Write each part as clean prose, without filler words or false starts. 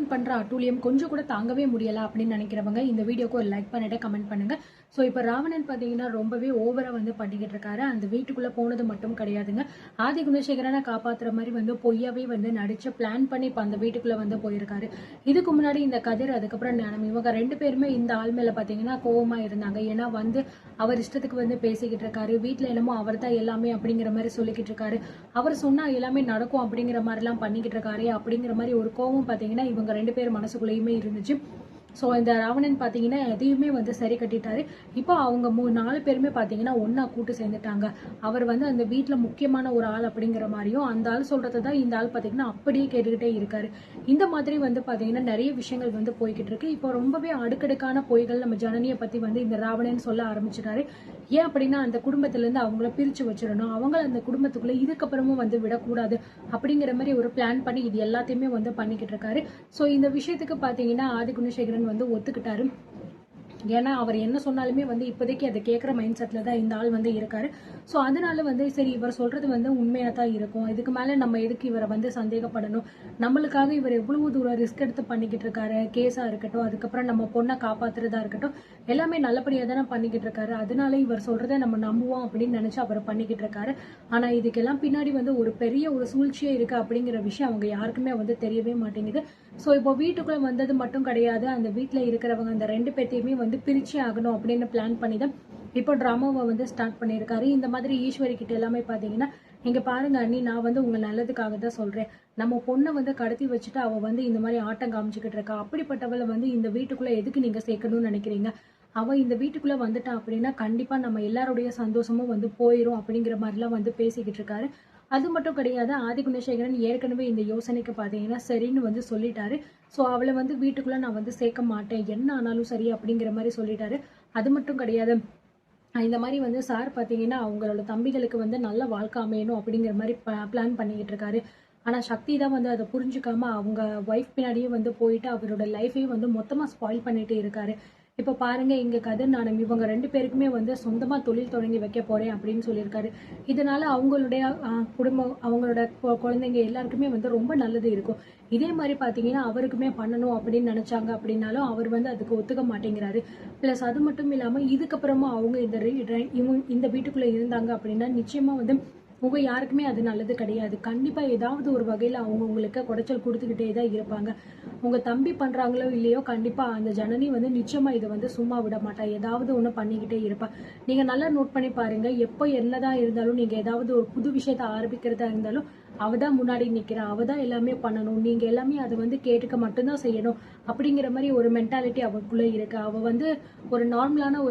ராவணன் பண்ற அட்டூழியம் கொஞ்சம் கூட தாங்கவே முடியல அப்படின்னு நினைக்கிறவங்க இந்த வீடியோக்கு ஒரு லைக் பண்ணிட்டு கமெண்ட் பண்ணுங்க. ஸோ இப்போ ராவணன் பார்த்தீங்கன்னா ரொம்பவே ஓவரா வந்து பண்ணிக்கிட்டு இருக்காரு. அந்த வீட்டுக்குள்ள போனது மட்டும் கிடையாதுங்க, ஆதி குணசேகரனை காப்பாத்துற மாதிரி வந்து பொய்யாவே வந்து நடிச்சு பிளான் பண்ணி இப்போ அந்த வீட்டுக்குள்ள வந்து போயிருக்காரு. இதுக்கு முன்னாடி இந்த கதிர் அதுக்கப்புறம் ஞானம் இவங்க 2 பேருமே இந்த ஆள் மேல பார்த்தீங்கன்னா கோவமா இருந்தாங்க. ஏன்னா வந்து அவர் இஷ்டத்துக்கு வந்து பேசிக்கிட்டு இருக்காரு, வீட்டுல என்னமோ அவர் தான் எல்லாமே அப்படிங்கிற மாதிரி சொல்லிக்கிட்டு இருக்காரு, அவர் சொன்னா எல்லாமே நடக்கும் அப்படிங்கிற மாதிரிலாம் பண்ணிக்கிட்டு இருக்காரு அப்படிங்கிற மாதிரி ஒரு கோவம் பார்த்தீங்கன்னா இவங்க 2 பேர் மனசுக்குள்ளேயுமே இருந்துச்சு. ஸோ இந்த ராவணன் பார்த்தீங்கன்னா எதையுமே வந்து சரி கட்டிட்டாரு. இப்போ அவங்க 4 பேருமே பார்த்தீங்கன்னா ஒன்னா கூட்டு சேர்ந்துட்டாங்க. அவர் வந்து அந்த வீட்டில் முக்கியமான ஒரு ஆள் அப்படிங்கிற மாதிரியும் அந்த ஆள் சொல்றதை தான் இந்த ஆள் பார்த்தீங்கன்னா அப்படியே கேட்டுக்கிட்டே இருக்காரு. இந்த மாதிரி வந்து பார்த்தீங்கன்னா நிறைய விஷயங்கள் வந்து போய்கிட்டு இருக்கு. இப்போ ரொம்பவே அடுக்கடுக்கான பொய்கள் நம்ம ஜனனியை பத்தி வந்து இந்த ராவணன் சொல்ல ஆரம்பிச்சிட்டாரு. ஏன் அப்படின்னா அந்த குடும்பத்திலேருந்து அவங்கள பிரிச்சு வச்சிடணும், அவங்கள அந்த குடும்பத்துக்குள்ள இதுக்கப்புறமும் வந்து விடக்கூடாது அப்படிங்கிற மாதிரி ஒரு பிளான் பண்ணி இது எல்லாத்தையுமே வந்து பண்ணிக்கிட்டு இருக்காரு. ஸோ இந்த விஷயத்துக்கு பார்த்தீங்கன்னா ஆதி குணசேகரன் வந்து ஒத்துக்கிட்டாரு. ஏன்னா அவர் என்ன சொன்னாலுமே வந்து இப்போதைக்கு அதை கேட்குற மைண்ட் செட்டில் தான் இந்த ஆள் வந்து இருக்காரு. ஸோ அதனால வந்து சரி இவர் சொல்றது வந்து உண்மையாக தான் இருக்கும், இதுக்கு மேலே நம்ம எதுக்கு இவரை வந்து சந்தேகப்படணும், நம்மளுக்காக இவர் எவ்வளவு தூரம் ரிஸ்க் எடுத்து பண்ணிக்கிட்டு இருக்காரு, கேஸாக இருக்கட்டும் அதுக்கப்புறம் நம்ம பொண்ணை காப்பாத்துறதா இருக்கட்டும் எல்லாமே நல்லபடியாக தானே பண்ணிக்கிட்டு இருக்காரு, அதனால இவர் சொல்றதை நம்ம நம்புவோம் அப்படின்னு நினைச்சு அவர் பண்ணிக்கிட்டு இருக்காரு. ஆனால் இதுக்கெல்லாம் பின்னாடி வந்து ஒரு பெரிய ஒரு சூழ்ச்சியே இருக்கு அப்படிங்கிற விஷயம் அவங்க யாருக்குமே வந்து தெரியவே மாட்டேங்குது. ஸோ இப்போ வீட்டுக்குள்ள வந்தது மட்டும் கிடையாது, அந்த வீட்டில் இருக்கிறவங்க அந்த 2 பேர்த்தையுமே வந்து பிரிச்சே ஆகணும் அப்படின்னு பிளான் பண்ணி தான் இப்போ ட்ராமாவை வந்து ஸ்டார்ட் பண்ணியிருக்காரு. இந்த மாதிரி ஈஸ்வரி கிட்ட எல்லாமே பார்த்தீங்கன்னா இங்க பாருங்க அண்ணி, நான் வந்து உங்க நல்லதுக்காக தான் சொல்றேன், நம்ம பொண்ணை வந்து கடத்தி வச்சுட்டு அவ வந்து இந்த மாதிரி ஆட்டம் காமிச்சுக்கிட்டு இருக்கா, அப்படிப்பட்டவளை வந்து இந்த வீட்டுக்குள்ள எதுக்கு நீங்க சேர்க்கணும்னு நினைக்கிறீங்க, அவ இந்த வீட்டுக்குள்ள வந்துட்டா அப்படின்னா கண்டிப்பா நம்ம எல்லாருடைய சந்தோஷமும் வந்து போயிரும் அப்படிங்கிற மாதிரிலாம் வந்து பேசிக்கிட்டு இருக்காரு. அது மட்டும் கிடையாது, ஆதி குணசேகரன் ஏற்கனவே இந்த யோசனைக்கு பார்த்தீங்கன்னா சரின்னு வந்து சொல்லிட்டாரு. ஸோ அவளை வந்து வீட்டுக்குள்ள நான் வந்து சேர்க்க மாட்டேன் என்ன ஆனாலும் சரி அப்படிங்கிற மாதிரி சொல்லிட்டாரு. அது மட்டும் கிடையாது, இந்த மாதிரி வந்து சார் பார்த்தீங்கன்னா அவங்களோட தம்பிகளுக்கு வந்து நல்ல வாழ்க்கை அமையணும் அப்படிங்கிற மாதிரி பிளான் பண்ணிக்கிட்டு இருக்காரு. ஆனால் சக்தி தான் வந்து அதை புரிஞ்சுக்காம அவங்க ஒய்ஃப் பின்னாடியே வந்து போயிட்டு அவரோட லைஃபையும் வந்து மொத்தமாக ஸ்பாயில் பண்ணிட்டு இருக்காரு. இப்போ பாருங்க இங்க கதிர் நாணம் இவங்க 2 பேருக்குமே வந்து சொந்தமா தொழில் தொடங்கி வைக்க போறேன் அப்படின்னு சொல்லியிருக்காரு. இதனால அவங்களுடைய குடும்பம் அவங்களோட குழந்தைங்க எல்லாருக்குமே வந்து ரொம்ப நல்லது இருக்கும். இதே மாதிரி பாத்தீங்கன்னா அவருக்குமே பண்ணணும் அப்படின்னு நினைச்சாங்க அப்படின்னாலும் அவர் வந்து அதுக்கு ஒத்துக்க மாட்டேங்கிறாரு. பிளஸ் அது மட்டும் இல்லாம இதுக்கப்புறமா அவங்க இந்த வீட்டுக்குள்ள இருந்தாங்க அப்படின்னா நிச்சயமா வந்து உங்க யாருக்குமே அது நல்லது கிடையாது. கண்டிப்பா ஏதாவது ஒரு வகையில அவங்க உங்களுக்கு குடைச்சல் கொடுத்துக்கிட்டே தான் இருப்பாங்க. உங்க தம்பி பண்றாங்களோ இல்லையோ கண்டிப்பா அந்த ஜனனி வந்து நிச்சயமா இதை வந்து சும்மா விட மாட்டா, ஏதாவது ஒண்ணு பண்ணிக்கிட்டே இருப்பா. நீங்க நல்லா நோட் பண்ணி பாருங்க, எப்போ என்னதான் இருந்தாலும் நீங்க ஏதாவது ஒரு புது விஷயத்த ஆரம்பிக்கிறதா இருந்தாலும் அவதான் முன்னாடி நிக்கிறா, அவதான் எல்லாமே பண்ணணும், நீங்க எல்லாமே அதை வந்து கேட்டுக்க மட்டும்தான் செய்யணும் அப்படிங்கிற மாதிரி ஒரு மென்டாலிட்டி அவளுக்குள்ள இருக்கு. அவ வந்து ஒரு நார்மலான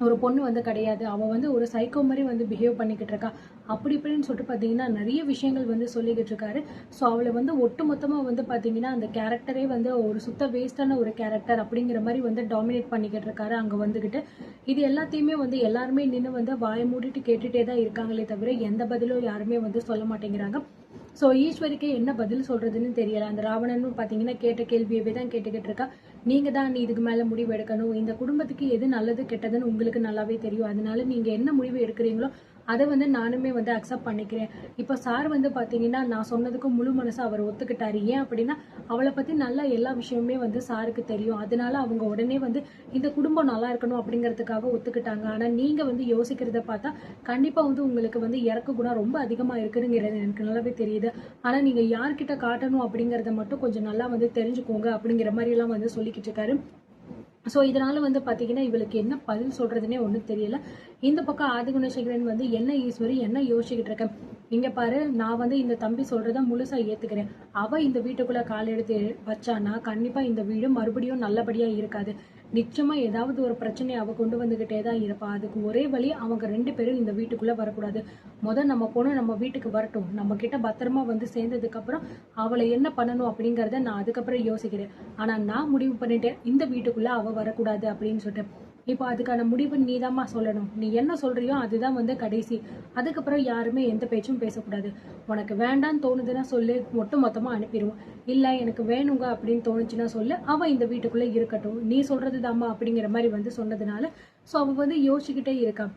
ஒரு பொண்ணு வந்து கிடையாது, அவ வந்து ஒரு சைக்கோ மாதிரி வந்து பிஹேவ் பண்ணிக்கிட்டு இருக்கா அப்படி இப்படின்னு சொல்லிட்டு பார்த்தீங்கன்னா நிறைய விஷயங்கள் வந்து சொல்லிக்கிட்டு இருக்காரு. ஸோ அவளை வந்து ஒட்டு மொத்தமாக வந்து பார்த்தீங்கன்னா அந்த கேரக்டரே வந்து ஒரு சுத்த வேஸ்டான ஒரு கேரக்டர் அப்படிங்கிற மாதிரி வந்து டாமினேட் பண்ணிக்கிட்டு இருக்காரு அங்கே வந்துக்கிட்டு. இது எல்லாத்தையுமே வந்து எல்லாருமே நின்று வந்து வாயை மூடிட்டு கேட்டுட்டே தான் இருக்காங்களே தவிர எந்த பதிலும் யாருமே வந்து சொல்ல மாட்டேங்கிறாங்க. ஸோ ஈஸ்வரிக்கு என்ன பதில் சொல்றதுன்னு தெரியல. அந்த ராவணனும் பார்த்தீங்கன்னா கேட்ட கேள்வியவே தான் கேட்டுக்கிட்டு இருக்கா. நீங்க தான் நீ இதுக்கு மேல முடிவு எடுக்கணும், இந்த குடும்பத்துக்கு எது நல்லது கெட்டதுன்னு உங்களுக்கு நல்லாவே தெரியும், அதனால நீங்க என்ன முடிவு எடுக்கிறீங்களோ அதை வந்து நானுமே வந்து அக்செப்ட் பண்ணிக்கிறேன். இப்போ சார் வந்து பார்த்தீங்கன்னா நான் சொன்னதுக்கு முழு மனசு அவர் ஒத்துக்கிட்டாரு. ஏன் அப்படின்னா அவளை பற்றி நல்லா எல்லா விஷயமுமே வந்து சாருக்கு தெரியும், அதனால அவங்க உடனே வந்து இந்த குடும்பம் நல்லா இருக்கணும் அப்படிங்கிறதுக்காக ஒத்துக்கிட்டாங்க. ஆனால் நீங்கள் வந்து யோசிக்கிறத பார்த்தா கண்டிப்பாக வந்து உங்களுக்கு வந்து இறக்க குணம் ரொம்ப அதிகமாக இருக்குதுங்கிறது எனக்கு நல்லாவே தெரியுது. ஆனால் நீங்கள் யார்கிட்ட காட்டணும் அப்படிங்கிறத மட்டும் கொஞ்சம் நல்லா வந்து தெரிஞ்சுக்கோங்க அப்படிங்கிற மாதிரிலாம் வந்து சொல்லிக்கிட்டு இருக்காரு. ஸோ இதனால வந்து பார்த்தீங்கன்னா இவளுக்கு என்ன பதில் சொல்றதுன்னே ஒன்றும் தெரியல. இந்த பக்கம் ஆதி குணசேகரன் வந்து என்ன ஈஸ்வரி என்ன யோசிச்சுக்கிட்டு இருக்கேன், இங்க பாரு நான் வந்து இந்த தம்பி சொல்றத முழுசா ஏத்துக்கிறேன், அவ இந்த வீட்டுக்குள்ள கால் எடுத்து வச்சானா கண்டிப்பா இந்த வீடு மறுபடியும் நல்லபடியா இருக்காது, நிச்சயமா ஏதாவது ஒரு பிரச்சனையை அவ கொண்டு வந்துகிட்டே தான் இருப்பா. அதுக்கு ஒரே வழி அவங்க 2 பேரும் இந்த வீட்டுக்குள்ள வரக்கூடாது. நம்ம பொண்ணு நம்ம வீட்டுக்கு வரட்டும், நம்ம கிட்ட பத்திரமா வந்து சேர்ந்ததுக்கு அப்புறம் அவளை என்ன பண்ணணும் அப்படிங்கறத நான் அதுக்கப்புறம் யோசிக்கிறேன். ஆனா நான் முடிவு பண்ணிட்டேன் இந்த வீட்டுக்குள்ள அவ வரக்கூடாது அப்படின்னு சொல்லிட்டு. இப்போ அதுக்கான முடிவு நீதாம்மா சொல்லணும், நீ என்ன சொல்றியோ அதுதான் வந்து கடைசி, அதுக்கப்புறம் யாருமே எந்த பேச்சும் பேசக்கூடாது. உனக்கு வேண்டான்னு தோணுதுன்னா சொல்லு, மொத்தமா அனுப்பிடுவோம், இல்ல எனக்கு வேணுங்க அப்படின்னு தோணுச்சுன்னா சொல்லு, அவ இந்த வீட்டுக்குள்ள இருக்கட்டும், நீ சொல்றதுதாம்மா அப்படிங்கிற மாதிரி வந்து சொன்னதுனால ஸோ அவ வந்து யோசிச்சுக்கிட்டே இருக்கா.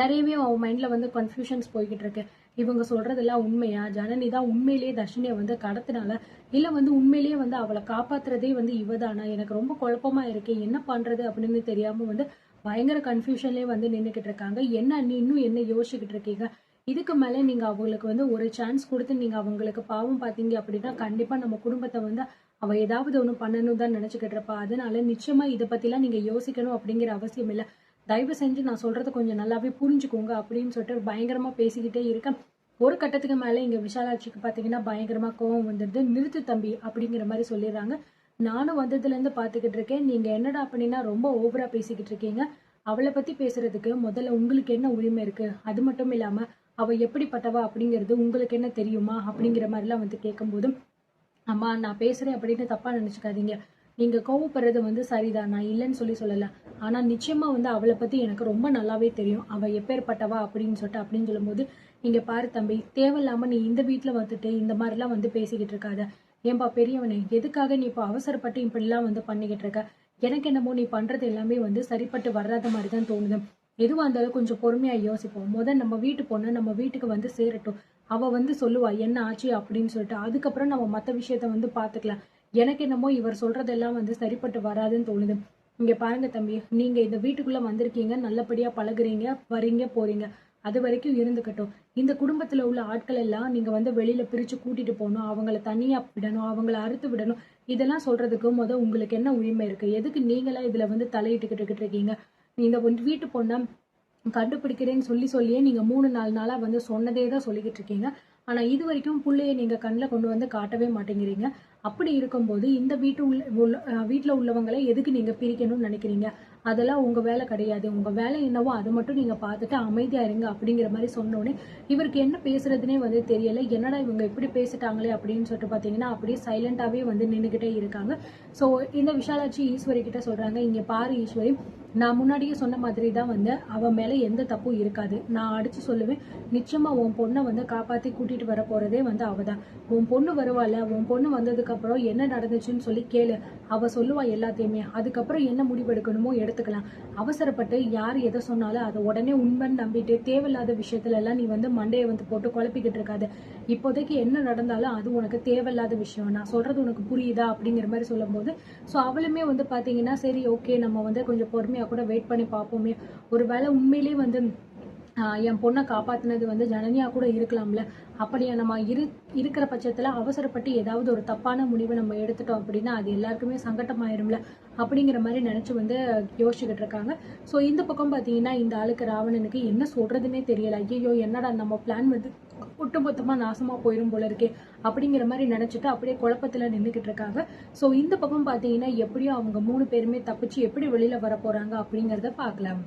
நிறையவே அவன் மைண்டில் வந்து கன்ஃபியூஷன்ஸ் போய்கிட்டு இருக்கு. இவங்க சொல்றதெல்லாம் உண்மையா? ஜனனி தான் உண்மையிலேயே தர்ஷினிய வந்து கடத்துனால, இல்ல வந்து உண்மையிலேயே வந்து அவள காப்பாத்துறதே வந்து இவதானா? எனக்கு ரொம்ப குழப்பமா இருக்கே. என்ன பண்றது அப்படின்னு தெரியாம வந்து பயங்கர கன்ஃபியூஷன்லயே வந்து நின்னுகிட்டு இருக்காங்க. என்ன அண்ணி இன்னும் என்ன யோசிச்சுக்கிட்டு இருக்கீங்க? இதுக்கு மேல நீங்க அவங்களுக்கு வந்து ஒரு சான்ஸ் குடுத்து நீங்க அவங்களுக்கு பாவம் பார்த்தீங்க அப்படின்னா, கண்டிப்பா நம்ம குடும்பத்த வந்து அவ ஏதாவது ஒண்ணு பண்ணணும்னு தான் நினைச்சுக்கிட்டு இருப்பா. அதனால நிச்சயமா இத பத்திலாம் நீங்க யோசிக்கணும் அப்படிங்கிற அவசியம் இல்ல. தயவு செஞ்சு நான் சொல்றத கொஞ்சம் நல்லாவே புரிஞ்சுக்கோங்க அப்படின்னு சொல்லிட்டு பயங்கரமா பேசிக்கிட்டே இருக்கேன். ஒரு கட்டத்துக்கு மேல இங்க விஷாலாட்சிக்கு பாத்தீங்கன்னா பயங்கரமா கோவம் வந்துடுது. நிறுத்து தம்பி அப்படிங்கிற மாதிரி சொல்லிடுறாங்க. நானும் வந்ததுல இருந்து பாத்துக்கிட்டு இருக்கேன். நீங்க என்னடா அப்படின்னா ரொம்ப ஓவரா பேசிக்கிட்டு இருக்கீங்க. அவளை பத்தி பேசுறதுக்கு முதல்ல உங்களுக்கு என்ன உரிமை இருக்கு? அது மட்டும் இல்லாம அவ எப்படிப்பட்டவா அப்படிங்கிறது உங்களுக்கு என்ன தெரியுமா? அப்படிங்கிற மாதிரிலாம் வந்து கேட்கும்போது, அம்மா நான் பேசுறேன் அப்படின்னு தப்பா நினைச்சுக்காதீங்க. நீங்க கோவப்படுறது வந்து சரிதான். நான் இல்லைன்னு சொல்லல. ஆனா நிச்சயமா வந்து அவளை பத்தி எனக்கு ரொம்ப நல்லாவே தெரியும். அவ எப்பேற்பட்டவா அப்படின்னு சொல்லும்போது, இங்க பாரு தம்பி, தேவையில்லாம நீ இந்த வீட்ல வந்துட்டு இந்த மாதிரிலாம் வந்து பேசிக்கிட்டு இருக்காத. ஏன்பா பெரியவனே, எதுக்காக நீ இப்போ அவசரப்பட்டு இப்படிலாம் வந்து பண்ணிக்கிட்டு இருக்க? எனக்கு என்னமோ நீ பண்றது எல்லாமே வந்து சரிப்பட்டு வராத மாதிரி தான் தோணுது. எதுவா இருந்தாலும் கொஞ்சம் பொறுமையா யோசிப்போம். நம்ம வீட்டு பொண்ணு நம்ம வீட்டுக்கு வந்து சேரட்டும். அவ வந்து சொல்லுவா என்ன ஆச்சு அப்படின்னு சொல்லிட்டு. அதுக்கப்புறம் நம்ம மத்த விஷயத்த வந்து பாத்துக்கலாம். எனக்கு என்னமோ இவர் சொல்றதெல்லாம் வந்து சரிப்பட்டு வராதுன்னு தோணுது. இங்க பாருங்க தம்பி, நீங்க இந்த வீட்டுக்குள்ள வந்திருக்கீங்க, நல்லபடியா பழகுறீங்க, வரீங்க, போறீங்க. அது வரைக்கும் இருந்துக்கட்டும். இந்த குடும்பத்துல உள்ள ஆட்கள் எல்லாம் நீங்க வந்து வெளியில பிரிச்சு கூட்டிட்டு போகணும். அவங்கள தனியா விடணும், அவங்கள அறுத்து விடணும். இதெல்லாம் சொல்றதுக்கு உங்களுக்கு என்ன உரிமை இருக்கு? எதுக்கு நீங்களா இதுல வந்து தலையிட்டுக்கிட்டு இருக்கீங்க? இந்த வீட்டு பொண்ண கண்டுபிடிக்கிறேன்னு சொல்லியே நீங்க 3, 4 நாளா வந்து சொன்னதே தான் சொல்லிக்கிட்டு இருக்கீங்க. ஆனா இதுவரைக்கும் புள்ளைய நீங்க கண்ல கொண்டு வந்து காட்டவே மாட்டேங்கிறீங்க. அப்படி இருக்கும்போது இந்த வீட்ல உள்ளவங்கள எதுக்கு நீங்க பிரிக்கணும்னு நினைக்கிறீங்க? அதெல்லாம் உங்க வேலை கிடையாது. உங்க வேலை என்னவோ அத மட்டும் நீங்க பார்த்துட்டு அமைதியா இருங்க அப்படிங்கிற மாரி சொன்னோனே, இவருக்கு என்ன பேசுறதுன்னே வந்து தெரியல. என்னடா இவங்க இப்படி பேசிட்டாங்களே அப்படின்னு சொல்லிட்டு பார்த்தீங்கன்னா, அப்படியே சைலண்டாவே வந்து நின்னுகிட்டே இருக்காங்க. ஸோ இந்த விஷாலாட்சி ஈஸ்வரி கிட்ட சொல்றாங்க, "இங்க பாரு ஈஸ்வரி, நான் முன்னாடியே சொன்ன மாதிரி தான் வந்து அவ மேல எந்த தப்பும் இருக்காது. நான் அடிச்சு சொல்லுவேன். நிச்சயமா உன் பொண்ண வந்து காப்பாத்தி கூட்டிட்டு வர போறதே வந்து அவதான். உன் பொண்ணு வருவாள்ல, உன் பொண்ணு வந்ததுக்கு அப்புறம் என்ன நடந்துச்சுன்னு சொல்லி கேளு. அவ சொல்லுவா எல்லாத்தையுமே. அதுக்கப்புறம் என்ன முடிவெடுக்கணுமோ எடுத்துக்கலாம். அவசரப்பட்டு யார் எதை சொன்னாலும் அதை உடனே உண்மைன்னு நம்பிட்டு தேவையில்லாத விஷயத்துல எல்லாம் நீ வந்து மண்டையை வந்து போட்டு குழப்பிக்கிட்டு இருக்காது. இப்போதைக்கு என்ன நடந்தாலும் அது உனக்கு தேவையில்லாத விஷயம். நான் சொல்றது உனக்கு புரியுதா அப்படிங்கிற மாதிரி சொல்லும்போது, ஸோ அவளுமே வந்து பாத்தீங்கன்னா சரி ஓகே நம்ம வந்து கொஞ்சம் பொறுமையா கூட வெயிட் பண்ணி பார்ப்போமே. ஒருவேளை உண்மையிலேயே வந்து என் பொண்ணை காப்பாத்தினது வந்து ஜனனியா கூட இருக்கலாம்ல. அப்படியா நம்ம இருக்கிற பட்சத்துல அவசரப்பட்டு ஏதாவது ஒரு தப்பான முடிவை நம்ம எடுத்துட்டோம் அப்படின்னா அது எல்லாருக்குமே சங்கட்டமாயிரும்ல அப்படிங்கிற மாதிரி நினைச்சு வந்து யோசிச்சுக்கிட்டு இருக்காங்க. ஸோ இந்த பக்கம் பாத்தீங்கன்னா இந்த ஆளுக்கு ராவணனுக்கு என்ன சொல்றதுன்னே தெரியல. ஐயோ என்னடா நம்ம பிளான் வந்து ஒட்டுமொத்தமா நாசமா போயிரும் போல இருக்கே அப்படிங்கிற மாதிரி நினைச்சிட்டு அப்படியே குழப்பத்துல நின்றுகிட்டு இருக்காங்க. ஸோ இந்த பக்கம் பாத்தீங்கன்னா எப்படியும் அவங்க 3 பேருமே தப்பிச்சு எப்படி வெளியில வர போறாங்க அப்படிங்கறத பார்க்கலாம்.